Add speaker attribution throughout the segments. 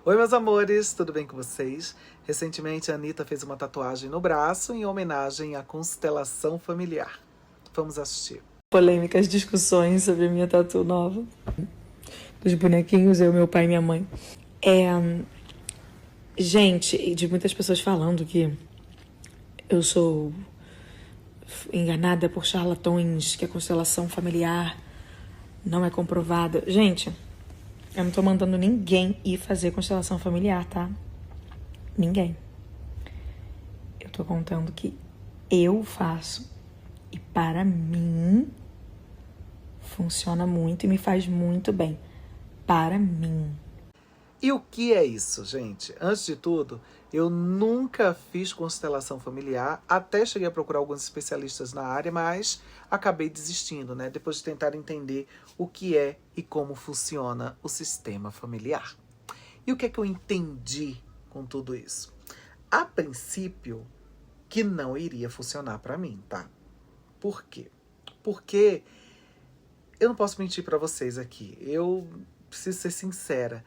Speaker 1: Oi, meus amores, tudo bem com vocês? Recentemente, a Anitta fez uma tatuagem no braço em homenagem à constelação familiar. Vamos assistir.
Speaker 2: Polêmicas discussões sobre a minha tatu nova. Dos bonequinhos, eu, meu pai e minha mãe. Gente, e de muitas pessoas falando que eu sou enganada por charlatões, que a constelação familiar não é comprovada. Gente, eu não tô mandando ninguém ir fazer constelação familiar, tá? Ninguém. Eu tô contando que eu faço e para mim funciona muito e me faz muito bem. Para mim.
Speaker 1: E o que é isso, gente? Antes de tudo, eu nunca fiz constelação familiar, até cheguei a procurar alguns especialistas na área, mas acabei desistindo, né? Depois de tentar entender o que é e como funciona o sistema familiar. E o que é que eu entendi com tudo isso? A princípio, que não iria funcionar para mim, tá? Por quê? Porque eu não posso mentir para vocês aqui. Eu preciso ser sincera.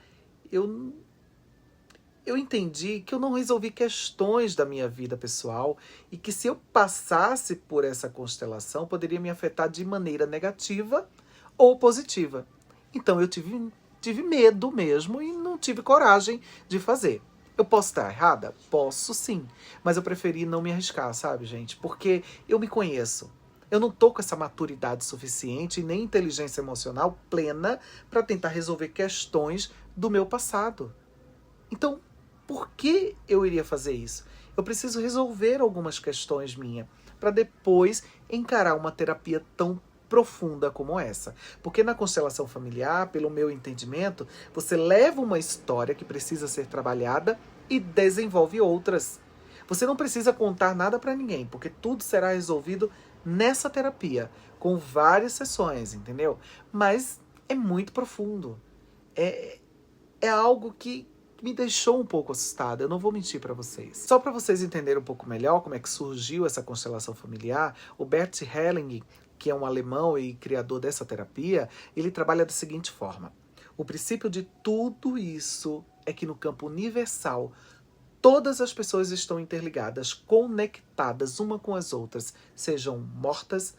Speaker 1: Eu entendi que eu não resolvi questões da minha vida pessoal e que se eu passasse por essa constelação, poderia me afetar de maneira negativa ou positiva. Então eu tive medo mesmo e não tive coragem de fazer. Eu posso estar errada? Posso sim. Mas eu preferi não me arriscar, sabe, gente? Porque eu me conheço. Eu não tô com essa maturidade suficiente e nem inteligência emocional plena para tentar resolver questões do meu passado. Então, por que eu iria fazer isso? Eu preciso resolver algumas questões minhas para depois encarar uma terapia tão profunda como essa. Porque na constelação familiar, pelo meu entendimento, você leva uma história que precisa ser trabalhada e desenvolve outras. Você não precisa contar nada para ninguém, porque tudo será resolvido nessa terapia, com várias sessões, entendeu? Mas é muito profundo. É algo que me deixou um pouco assustada, eu não vou mentir para vocês. Só para vocês entenderem um pouco melhor como é que surgiu essa constelação familiar, o Bert Helling, que é um alemão e criador dessa terapia, ele trabalha da seguinte forma. O princípio de tudo isso é que no campo universal, todas as pessoas estão interligadas, conectadas uma com as outras, sejam mortas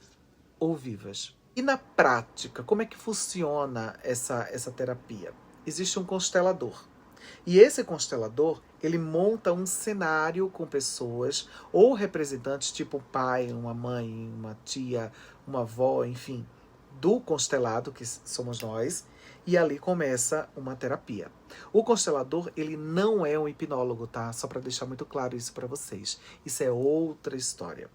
Speaker 1: ou vivas. E na prática, como é que funciona essa terapia? Existe um constelador. E esse constelador, ele monta um cenário com pessoas ou representantes, tipo um pai, uma mãe, uma tia, uma avó, enfim, do constelado, que somos nós, e ali começa uma terapia. O constelador, ele não é um hipnólogo, tá? Só para deixar muito claro isso para vocês. Isso é outra história.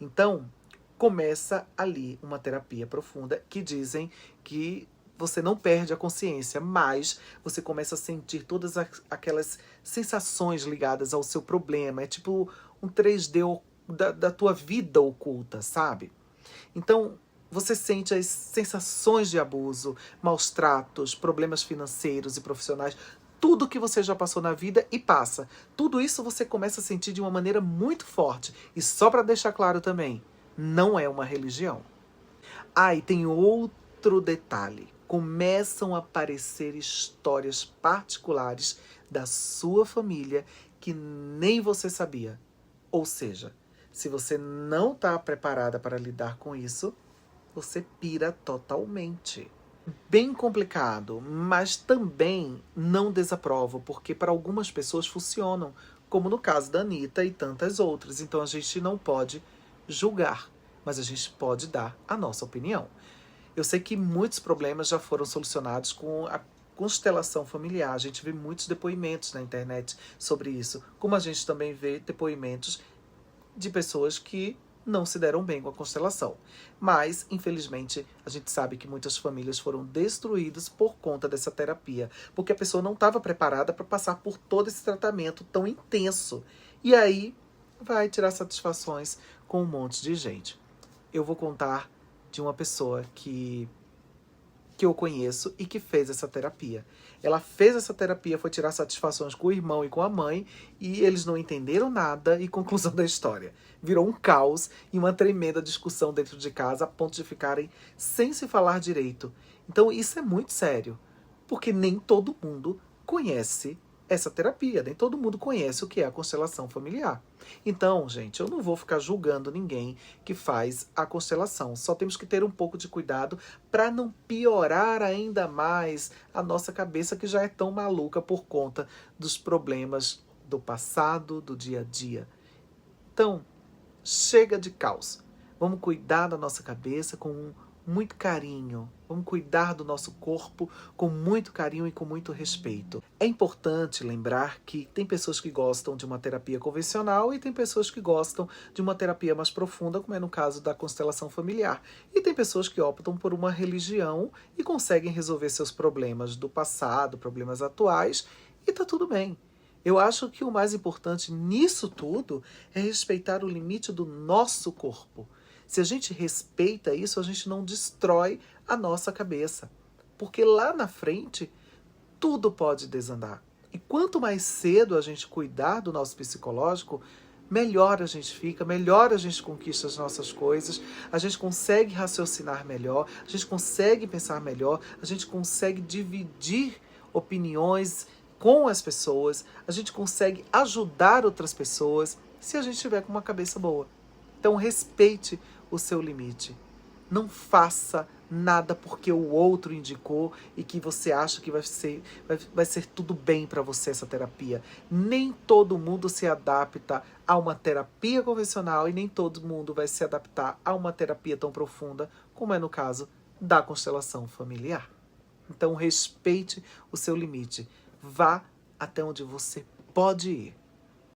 Speaker 1: Então, começa ali uma terapia profunda que dizem que você não perde a consciência, mas você começa a sentir todas aquelas sensações ligadas ao seu problema. É tipo um 3D da tua vida oculta, sabe? Então, você sente as sensações de abuso, maus tratos, problemas financeiros e profissionais, tudo que você já passou na vida e passa. Tudo isso você começa a sentir de uma maneira muito forte. E só para deixar claro também, não é uma religião. Ah, e tem outro detalhe. Começam a aparecer histórias particulares da sua família que nem você sabia. Ou seja, se você não está preparada para lidar com isso, você pira totalmente. Bem complicado, mas também não desaprovo, porque para algumas pessoas funcionam, como no caso da Anitta e tantas outras. Então a gente não pode julgar, mas a gente pode dar a nossa opinião. Eu sei que muitos problemas já foram solucionados com a constelação familiar. A gente vê muitos depoimentos na internet sobre isso, como a gente também vê depoimentos de pessoas que não se deram bem com a constelação. Mas, infelizmente, a gente sabe que muitas famílias foram destruídas por conta dessa terapia, porque a pessoa não estava preparada para passar por todo esse tratamento tão intenso. E aí vai tirar satisfações com um monte de gente. Eu vou contar de uma pessoa que eu conheço e que fez essa terapia. Ela fez essa terapia, foi tirar satisfações com o irmão e com a mãe, e eles não entenderam nada, e conclusão da história. Virou um caos e uma tremenda discussão dentro de casa, a ponto de ficarem sem se falar direito. Então isso é muito sério, porque nem todo mundo conhece essa terapia. Nem todo mundo conhece o que é a constelação familiar. Então, gente, eu não vou ficar julgando ninguém que faz a constelação. Só temos que ter um pouco de cuidado para não piorar ainda mais a nossa cabeça, que já é tão maluca por conta dos problemas do passado, do dia a dia. Então, chega de caos. Vamos cuidar da nossa cabeça com muito carinho. Vamos cuidar do nosso corpo com muito carinho e com muito respeito. É importante lembrar que tem pessoas que gostam de uma terapia convencional e tem pessoas que gostam de uma terapia mais profunda, como é no caso da constelação familiar. E tem pessoas que optam por uma religião e conseguem resolver seus problemas do passado, problemas atuais, e tá tudo bem. Eu acho que o mais importante nisso tudo é respeitar o limite do nosso corpo. Se a gente respeita isso, a gente não destrói a nossa cabeça. Porque lá na frente, tudo pode desandar. E quanto mais cedo a gente cuidar do nosso psicológico, melhor a gente fica, melhor a gente conquista as nossas coisas, a gente consegue raciocinar melhor, a gente consegue pensar melhor, a gente consegue dividir opiniões com as pessoas, a gente consegue ajudar outras pessoas se a gente tiver com uma cabeça boa. Então respeite o seu limite. Não faça nada porque o outro indicou e que você acha que vai ser tudo bem para você essa terapia. Nem todo mundo se adapta a uma terapia convencional e nem todo mundo vai se adaptar a uma terapia tão profunda como é no caso da constelação familiar. Então respeite o seu limite. Vá até onde você pode ir.